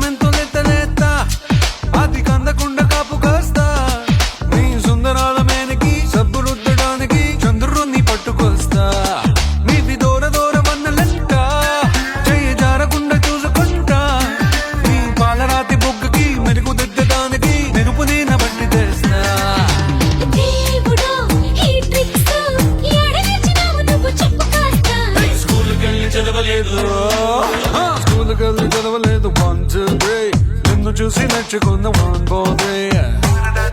మెంతులెత్త లేత అది కందకుండా కాపు కాస్తా నీ సుందరాల మేనకి సబ్బు రుద్దడానికి చంద్రుణ్ణి పట్టుకొస్తా నీవి దూర దూర వన్నలంట చెయ్యి జారకుండా చూసుకుంటా నీ పాలరాతి బొగ్గకి మెరుగు దిద్దడానికి మెరుపు నేను బట్టి తెస్తా స్కూల్కి వెళ్ళి చదవలేదు 1 2 3 నిన్ను చూసి నచ్చుకున్న 1 4 3